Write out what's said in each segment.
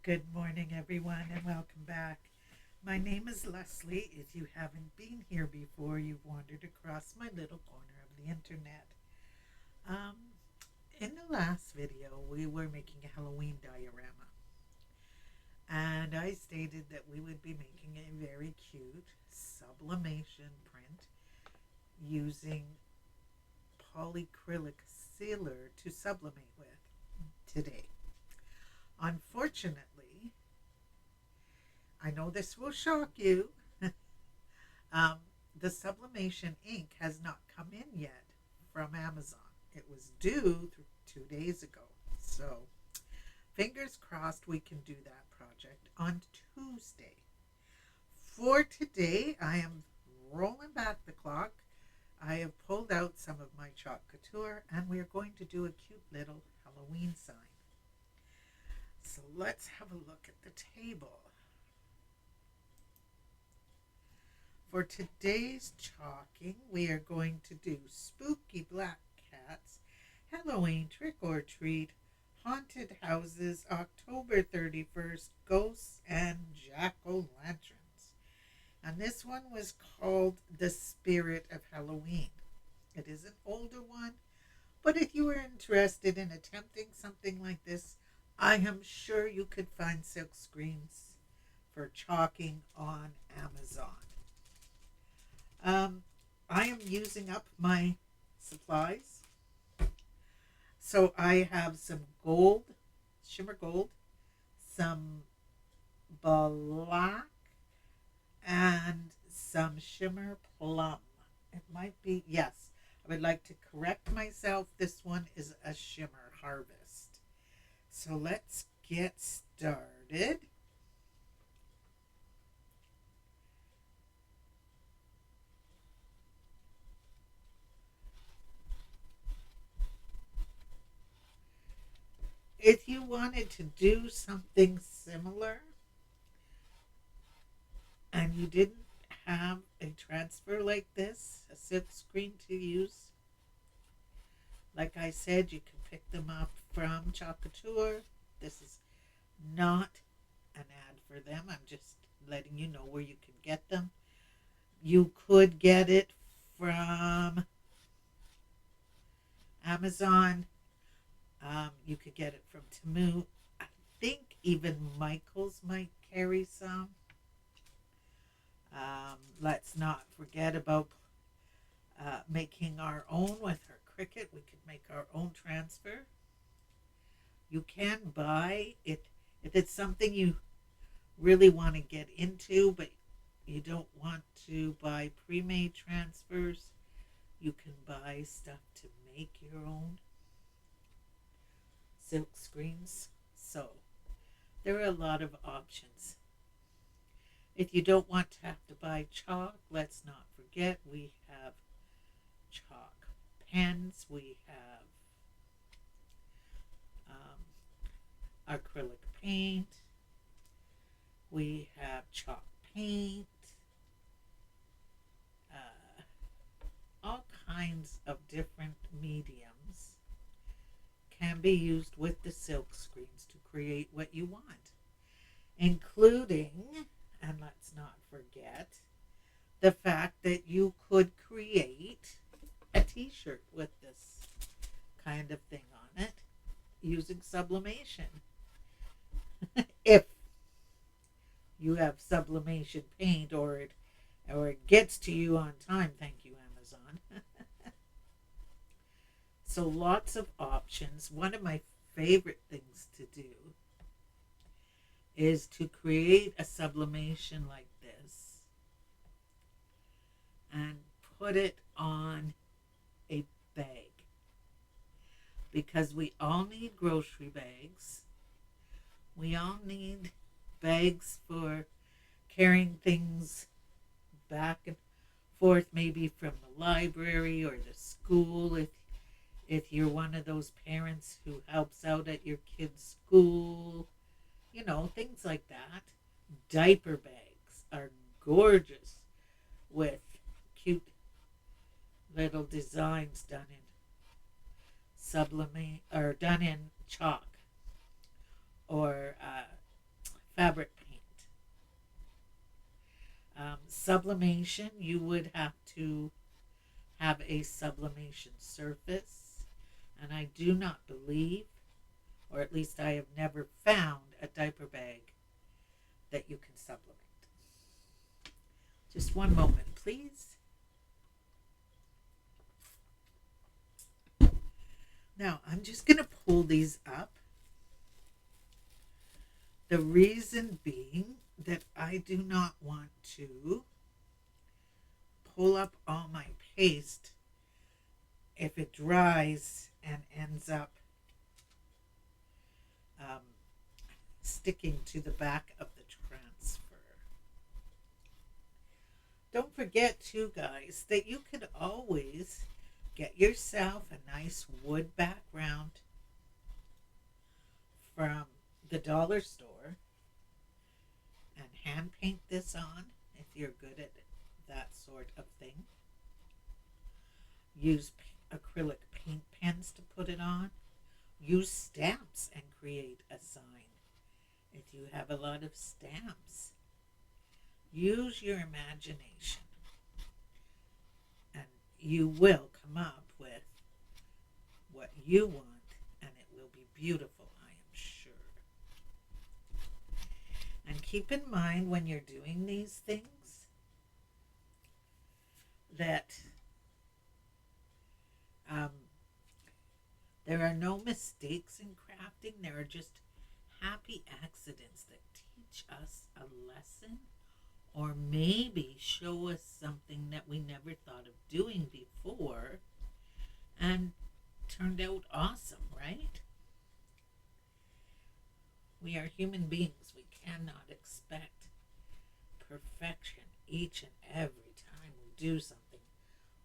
Good morning, everyone, and welcome back. My name is Leslie. If you haven't been here before, you've wandered across my little corner of the internet. Um, in the last video, we were making a Halloween diorama, and I stated that we would be making a very cute sublimation print using polyacrylic sealer to sublimate with today. Unfortunately, I know this will shock you. Um, the sublimation ink has not come in yet from Amazon. It was due 2 days ago. So, fingers crossed we can do that project on Tuesday. For today, I am rolling back the clock. I have pulled out some of my chalk couture and we are going to do a cute little Halloween sign. So, let's have a look at the table. For today's chalking, we are going to do spooky black cats, Halloween trick or treat, haunted houses, October 31st, ghosts, and jack-o'-lanterns. And this one was called The Spirit of Halloween. It is an older one, but if you were interested in attempting something like this, I am sure you could find silk screens for chalking on Amazon. Um, I am using up my supplies. So I have some gold, shimmer gold, some black, and some shimmer plum. It might be, yes, I would like to correct myself. This one is a shimmer harvest. So let's get started. If you wanted to do something similar and you didn't have a transfer like this, a silk screen to use, like I said, you can pick them up from Chalk Couture. This is not an ad for them. I'm just letting you know where you can get them. You could get it from Amazon. You could get it from Temu. I think even Michael's might carry some. Let's not forget about making our own with her Cricut. We could make our own transfer. You can buy it if it's something you really want to get into, but you don't want to buy pre-made transfers. You can buy stuff to make your own silk screens. So there are a lot of options. If you don't want to have to buy chalk, let's not forget we have chalk pens, we have acrylic paint, we have chalk paint, uh, all kinds of different mediums can be used with the silk screens to create what you want, including, and let's not forget, the fact that you could create a t-shirt with this kind of thing on it using sublimation. If you have sublimation paint or it gets to you on time, thank you Amazon. So lots of options. One of my favorite things to do is to create a sublimation like this and put it on a bag, because we all need grocery bags. We all need bags for carrying things back and forth, maybe from the library or the school. If you're one of those parents who helps out at your kid's school, things like that. Diaper bags are gorgeous with cute little designs done in sublimate or done in chalk or fabric paint. Sublimation, you would have to have a sublimation surface. And I do not believe, or at least I have never found, a diaper bag that you can sublimate. Just one moment, please. Now, I'm just going to pull these up. The reason being that I do not want to pull up all my paste if it dries and ends up sticking to the back of the transfer. Don't forget too, guys, that you can always get yourself a nice wood background from the dollar store and hand paint this on if you're good at that sort of thing. Use acrylic paint pens to put it on. Use stamps and create a sign if you have a lot of stamps. Use your imagination and you will come up with what you want, and it will be beautiful, I am sure. And keep in mind when you're doing these things that there are no mistakes in crafting. There are just happy accidents that teach us a lesson or maybe show us something that we never thought of doing before and turned out awesome, right? We are human beings. We cannot expect perfection each and every time we do something.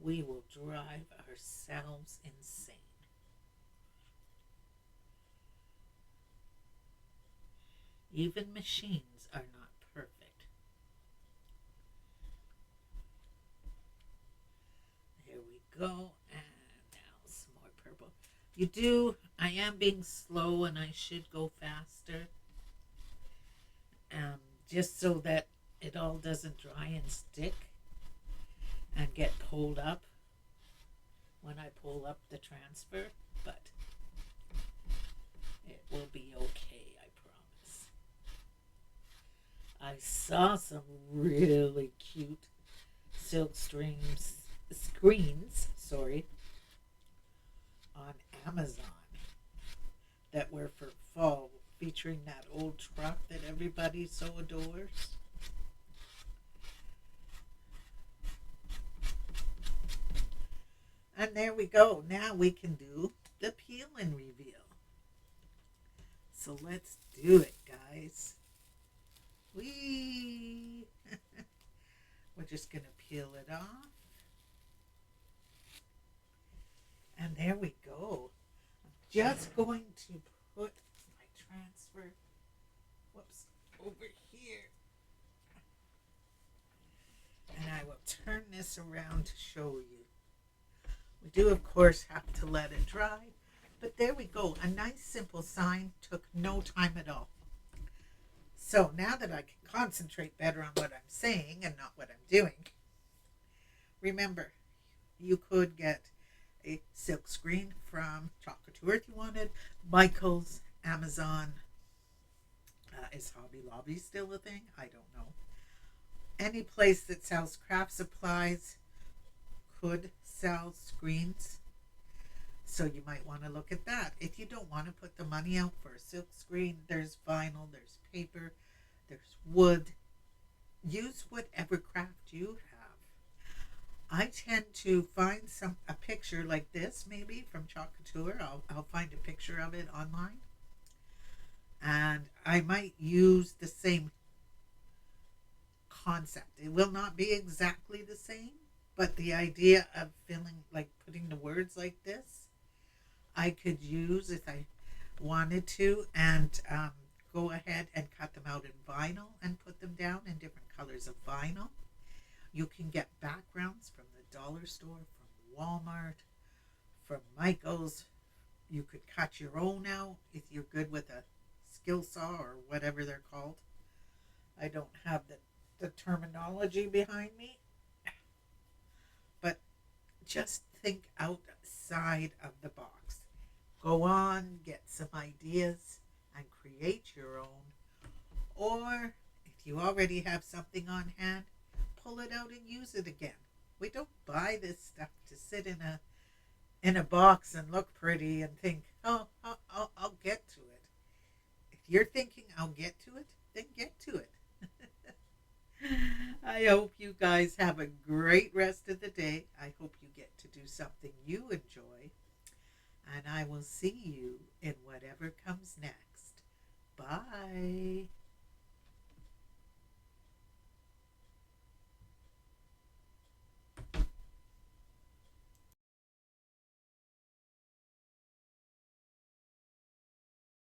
We will drive ourselves insane. Even machines are not perfect. There we go. And now some more purple. I am being slow and I should go faster. Just so that it all doesn't dry and stick and get pulled up when I pull up the transfer. But it will be okay, I promise. I saw some really cute silk screens on Amazon that were for fall, featuring that old truck that everybody so adores. And there we go. Now we can do the peel and reveal. So let's do it, guys. We're just going to peel it off. And there we go. I'm just going to put my transfer, over here. And I will turn this around to show you. We do, of course, have to let it dry. But there we go. A nice, simple sign. Took no time at all. So now that I can concentrate better on what I'm saying and not what I'm doing, remember, you could get a silk screen from Chocolate if you wanted. Michael's, Amazon. Is Hobby Lobby still a thing? I don't know. Any place that sells craft supplies could sell screens. So you might want to look at that. If you don't want to put the money out for a silk screen, there's vinyl, there's paper, there's wood. Use whatever craft you have. I tend to find a picture like this, maybe from Chocolate. I'll find a picture of it online. And I might use the same concept. It will not be exactly the same, but the idea of putting the words like this, I could use if I wanted to, and go ahead and cut them out in vinyl and put them down in different colors of vinyl. You can get backgrounds from the dollar store, from Walmart, from Michael's. You could cut your own out if you're good with a skill saw or whatever they're called. I don't have the terminology behind me, but just think outside of the box. Go on, get some ideas, and create your own. Or if you already have something on hand, pull it out and use it again. We don't buy this stuff to sit in a box and look pretty and think, oh, I'll get to it. If you're thinking I'll get to it, then get to it. I hope you guys have a great rest of the day. I hope you get to do something you enjoy. And I will see you in whatever comes